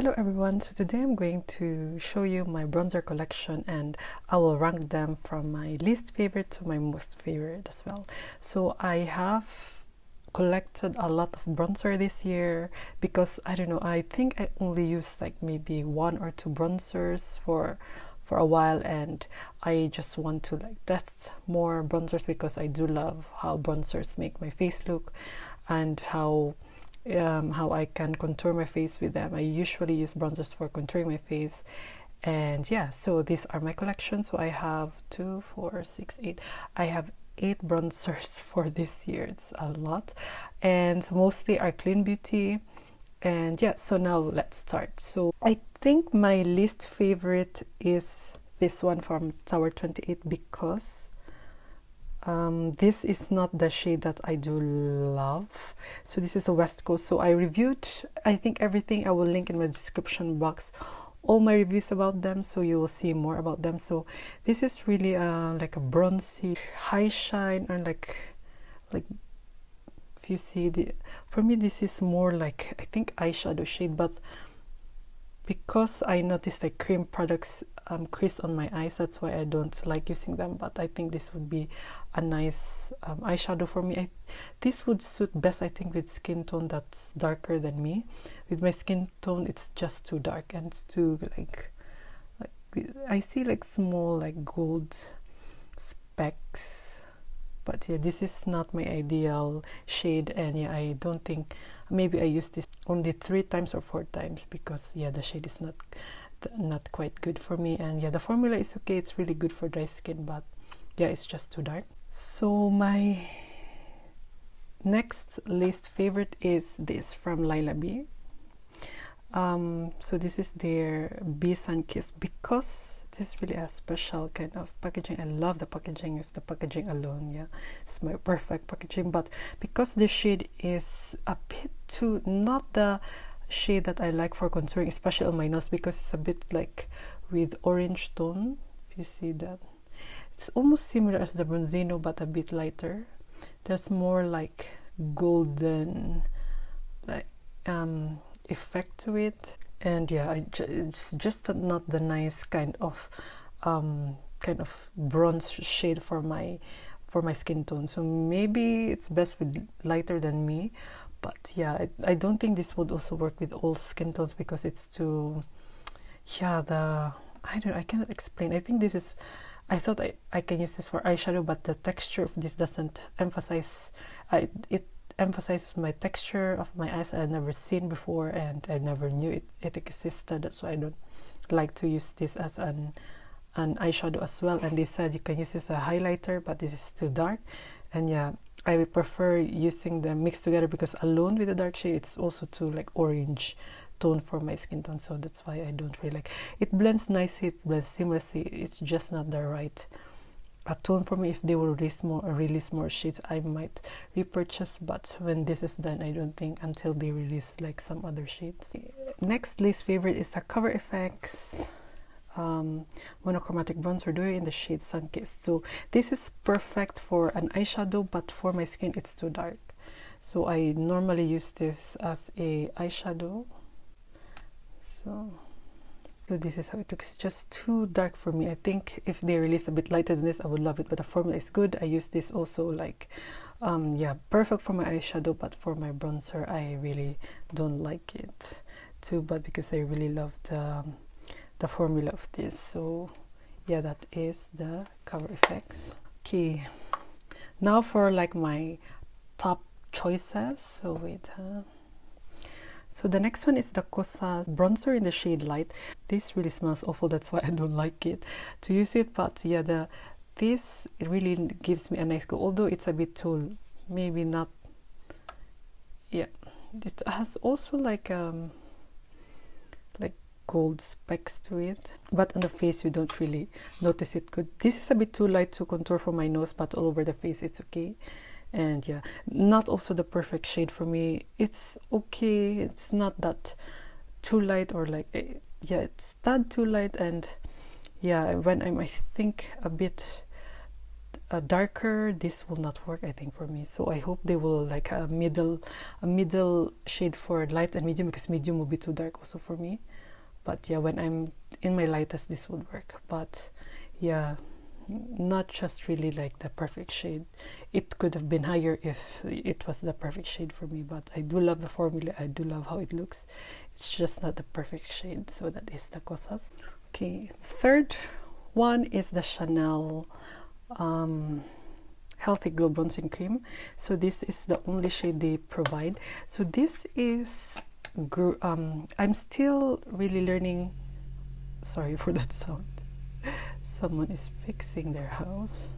Hello everyone, so today I'm going to show you my bronzer collection and I will rank them from my least favorite to my most favorite as well. So I have collected a lot of bronzer this year because I don't know, I think I only used like maybe one or two bronzers for a while, and I just want to like test more bronzers because I do love how bronzers make my face look and how I can contour my face with them. I usually use bronzers for contouring my face, and yeah, so these are my collection. So I have 2, 4, 6, 8. I have 8 bronzers for this year. It's a lot, and mostly are clean beauty. And yeah, so now let's start. So I think my least favorite is this one from Tower 28 because this is not the shade that I do love. So this is a West Coast. So I reviewed, I think everything. I will link in my description box all my reviews about them, so you will see more about them. So this is really like a bronzy high shine, and like if you see for me this is more like I think eyeshadow shade, but because I noticed like cream products crease on my eyes, that's why I don't like using them. But I think this would be a nice eyeshadow for me. This would suit best, I think, with skin tone that's darker than me. With my skin tone, it's just too dark and it's too like I see like small like gold specks. But yeah, this is not my ideal shade, and yeah, I don't think, maybe I used this only 3 times or 4 times because yeah, the shade is not quite good for me. And yeah, the formula is okay, it's really good for dry skin, but yeah, it's just too dark. So my next least favorite is this from Lilah. So this is their Bee Sunkissed, because this is really a special kind of packaging. I love the packaging. If the packaging alone, yeah, it's my perfect packaging. But because the shade is a bit too, not the shade that I like for contouring, especially on my nose, because it's a bit like with orange tone. If you see that, it's almost similar as the Bronzino but a bit lighter. There's more like golden like effect to it, and yeah, it's just not the nice kind of bronze shade for my skin tone. So maybe it's best with lighter than me. But yeah, I don't think this would also work with all skin tones because it's too, yeah, I cannot explain. I think this is, I thought I can use this for eyeshadow, but the texture of this doesn't emphasize, it emphasizes my texture of my eyes I've never seen before, and I never knew it existed. That's why I don't like to use this as an eyeshadow as well. And they said you can use this as a highlighter, but this is too dark. And yeah, I would prefer using them mixed together because alone with the dark shade, it's also too like orange tone for my skin tone. So that's why I don't really like it. Blends nicely, it blends seamlessly. It's just not the right tone for me. If they will release more shades, I might repurchase, but when this is done, I don't think until they release like some other shades. Next least favorite is the Cover FX Monochromatic bronzer duo in the shade Sunkissed. So this is perfect for an eyeshadow, but for my skin it's too dark, so I normally use this as a eyeshadow. So this is how it looks. Just too dark for me. I think if they release a bit lighter than this, I would love it, but the formula is good. I use this also like yeah, perfect for my eyeshadow, but for my bronzer I really don't like it too bad because I really love the formula of this. So yeah, that is the Cover FX. Okay, now for like my top choices. So wait, so the next one is the Kosas bronzer in the shade Light. This really smells awful, that's why I don't like it to use it. But yeah, this really gives me a nice glow, although it's a bit too, maybe not, yeah, it has also like gold specks to it, but on the face you don't really notice it good. This is a bit too light to contour for my nose, but all over the face it's okay. And yeah, not also the perfect shade for me. It's okay, it's not that too light, or like yeah, it's not too light. And yeah, when I'm, I think, a bit darker, this will not work, I think, for me. So I hope they will like a middle shade for light and medium, because medium will be too dark also for me. But yeah, when I'm in my lightest, this would work. But yeah, not just really like the perfect shade. It could have been higher if it was the perfect shade for me, but I do love the formula. I do love how it looks. It's just not the perfect shade. So that is the Kosas. Okay, third one is the Chanel Healthy Glow Bronzing Cream. So this is the only shade they provide. So this is I'm still really learning. Sorry for that sound. Someone is fixing their house.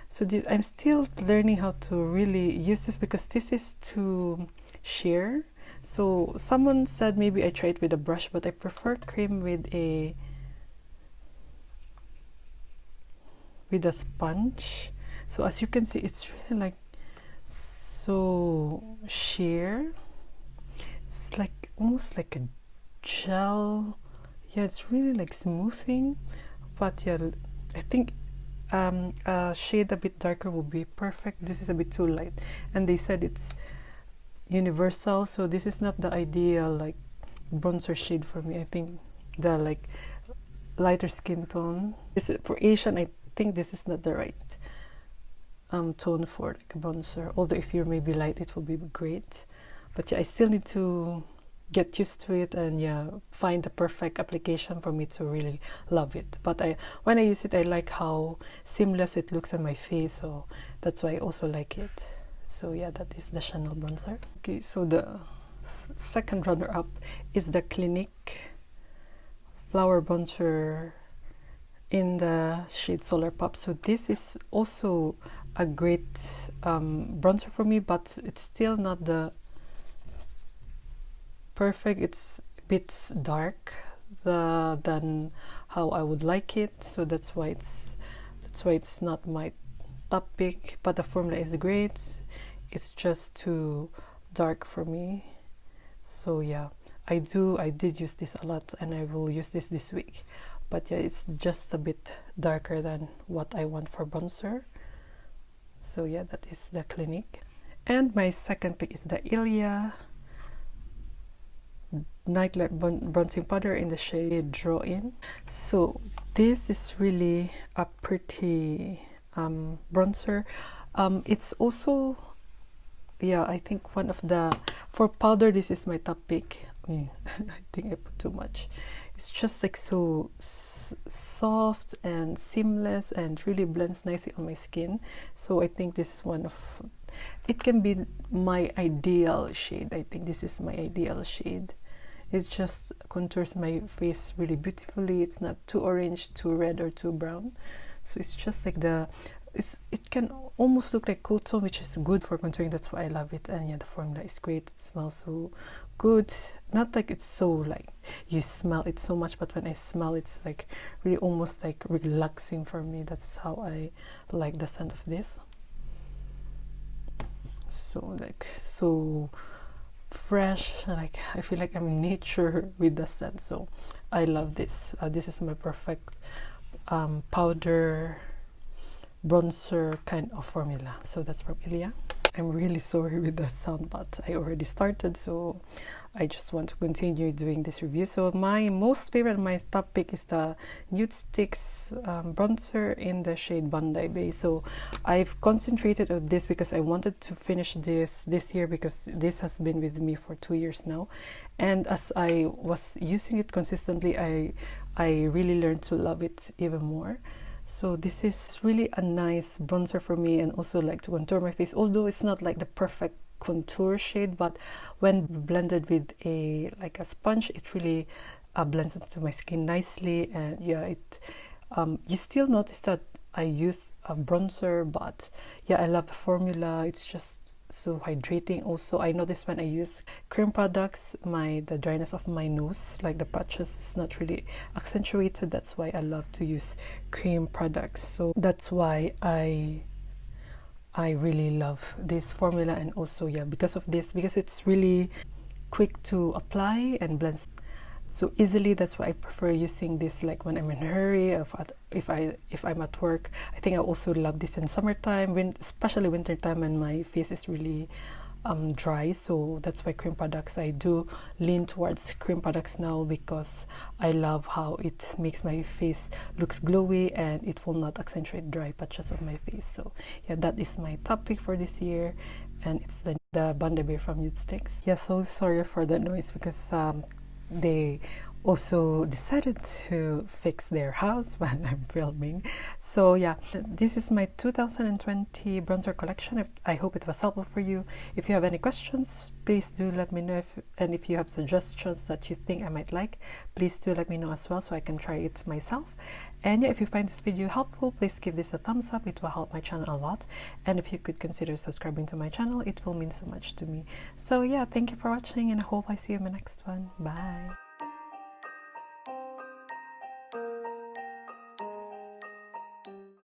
So I'm still learning how to really use this, because this is to sheer. So someone said maybe I try it with a brush, but I prefer cream with a sponge. So as you can see, it's really like so sheer. It's like almost like a gel. Yeah, it's really like smoothing. But yeah, I think a shade a bit darker will be perfect. This is a bit too light, and they said it's universal, so this is not the ideal like bronzer shade for me. I think the like lighter skin tone, this is for Asian. I think this is not the right tone for like a bronzer, although if you're maybe light, it will be great. But yeah, I still need to get used to it, and yeah, find the perfect application for me to really love it. But when I use it, I like how seamless it looks on my face, so that's why I also like it. So yeah, that is the Chanel bronzer. Okay, so the second runner-up is the Clinique Flower Bronzer in the shade Solar Pop. So this is also a great bronzer for me, but it's still not the perfect. It's a bit dark than how I would like it, so that's why it's not my top pick. But the formula is great. It's just too dark for me. So yeah, I did use this a lot, and I will use this week. But yeah, it's just a bit darker than what I want for bronzer. So yeah, that is the Clinique. And my second pick is the Ilia NightLite bronzing powder in the shade Draw In. So this is really a pretty bronzer. It's also, yeah, I think one of the, for powder, this is my top pick. I think I put too much. It's just like so soft and seamless and really blends nicely on my skin. So I think this is one of, it can be my ideal shade. I think this is my ideal shade. It just contours my face really beautifully. It's not too orange, too red, or too brown. So it's just like it can almost look like cool tone, which is good for contouring. That's why I love it. And yeah, the formula is great. It smells so good. Not like it's so like you smell it so much, but when I smell, it's like really almost like relaxing for me. That's how I like the scent of this. So like so fresh, like I feel like I'm in nature with the scent. So I love this. This is my perfect powder bronzer kind of formula. So that's from Ilia. I'm really sorry with the sound, but I already started, so I just want to continue doing this review. So my most favorite, my top pick is the Nudestix bronzer in the shade Bondi Beige. So I've concentrated on this because I wanted to finish this year, because this has been with me for 2 years now, and as I was using it consistently, I really learned to love it even more. So this is really a nice bronzer for me, and also like to contour my face, although it's not like the perfect contour shade, but when blended with a sponge, it really blends into my skin nicely. And yeah, it you still notice that I use a bronzer, but yeah, I love the formula. It's just so hydrating. Also, I noticed when I use cream products, the dryness of my nose, like the patches, is not really accentuated. That's why I love to use cream products. So that's why I really love this formula. And also, yeah, because of this, because it's really quick to apply and blends so easily. That's why I prefer using this like when I'm in a hurry, if I'm at work. I think I also love this in summertime, especially winter time when my face is really dry. So that's why cream products, I do lean towards cream products now, because I love how it makes my face looks glowy and it will not accentuate dry patches of my face. So yeah, that is my top pick for this year, and it's the Bondi from Nudestix. Yeah, so sorry for the noise, because they also decided to fix their house when I'm filming. So yeah, this is my 2020 bronzer collection. I hope it was helpful for you. If you have any questions, please do let me know, and if you have suggestions that you think I might like, please do let me know as well, so I can try it myself. And yeah, if you find this video helpful, please give this a thumbs up. It will help my channel a lot, and if you could consider subscribing to my channel, it will mean so much to me. So yeah, thank you for watching, and I hope I see you in my next one. Bye.